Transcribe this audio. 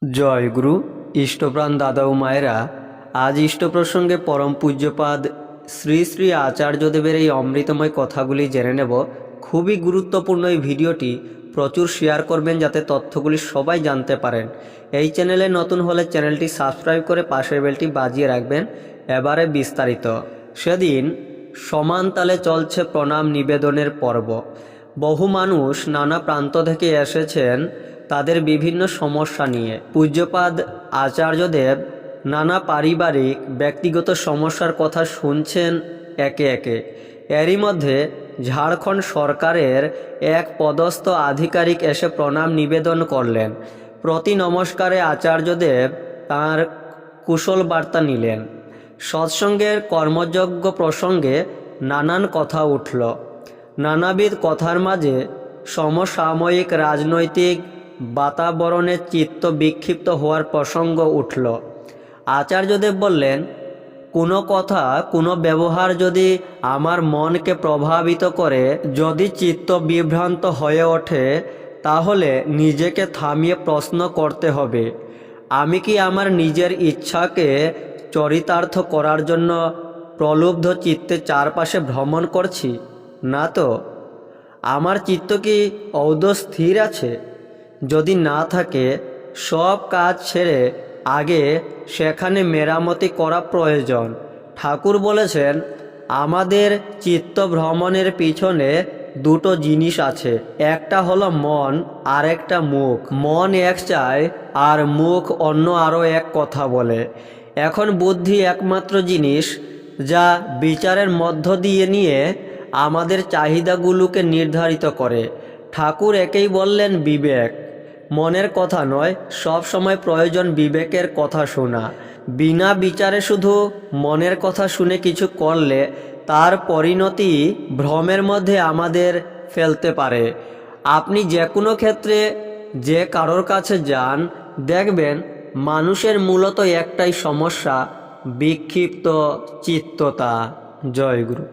জয় গুরু। ইষ্টপ্রাণ দাদা ও মায়েরা, আজ ইষ্ট প্রসঙ্গে পরম পূজ্যপাদ শ্রী শ্রী আচার্যদেবের এই অমৃতময় কথাগুলি জেনে নেব। খুবই গুরুত্বপূর্ণ এই ভিডিওটি প্রচুর শেয়ার করবেন যাতে তথ্যগুলি সবাই জানতে পারেন। এই চ্যানেলে নতুন হলে চ্যানেলটি সাবস্ক্রাইব করে পাশের বেলটি বাজিয়ে রাখবেন। এবারে বিস্তারিত। সেদিন সমান তালে চলছে প্রণাম নিবেদনের পর্ব। বহু মানুষ নানা প্রান্ত থেকে এসেছেন তাদের বিভিন্ন সমস্যা নিয়ে। পূজ্যপাদ আচার্যদেব নানা পারিবারিক ব্যক্তিগত সমস্যার কথা শুনছেন একে একে। এরই মধ্যে ঝাড়খণ্ড সরকারের এক পদস্থ আধিকারিক এসে প্রণাম নিবেদন করলেন। প্রতি নমস্কারে আচার্যদেব তাঁর কুশল বার্তা নিলেন। সৎসঙ্গের কর্মযজ্ঞ প্রসঙ্গে নানান কথা উঠল। নানাবিধ কথার মাঝে সমসাময়িক রাজনৈতিক বাতাবরণে চিত্ত বিক্ষিপ্ত হওয়ার প্রসঙ্গ উঠল। আচার্যদেব বললেন, কোনো কথা, কোনো ব্যবহার যদি আমার মনকে প্রভাবিত করে, যদি চিত্ত বিভ্রান্ত হয়ে ওঠে, তাহলে নিজেকে থামিয়ে প্রশ্ন করতে হবে, আমি কি আমার নিজের ইচ্ছাকে চরিতার্থ করার জন্য প্রলুব্ধ চিত্তে চারপাশে ভ্রমণ করছি? না তো। আমার চিত্ত কি ঔদ্ধ স্থির আছে? যদি না থাকে, সব কাজ ছেড়ে আগে সেখানে মেরামতি করা প্রয়োজন। ঠাকুর বলেছেন, আমাদের চিত্ত ভ্রমণের পিছনে দুটো জিনিস আছে, একটা হলো মন আর একটা মুখ। মন এক চায় আর মুখ অন্য আরও এক কথা বলে। এখন বুদ্ধি একমাত্র জিনিস যা বিচারের মধ্য দিয়ে নিয়ে আমাদের চাহিদাগুলোকে নির্ধারিত করে। ঠাকুর একেই বললেন বিবেক। মনের কথা নয়, সব সময় প্রয়োজন বিবেকের কথা শোনা। বিনা বিচারে শুধু মনের কথা শুনে কিছু করলে তার পরিণতি ভ্রমের মধ্যে আমাদের ফেলতে পারে। আপনি যে কোনো ক্ষেত্রে যে কারোর কাছে যান, দেখবেন মানুষের মূলত একটাই সমস্যা, বিক্ষিপ্ত চিত্ততা। জয় গুরু।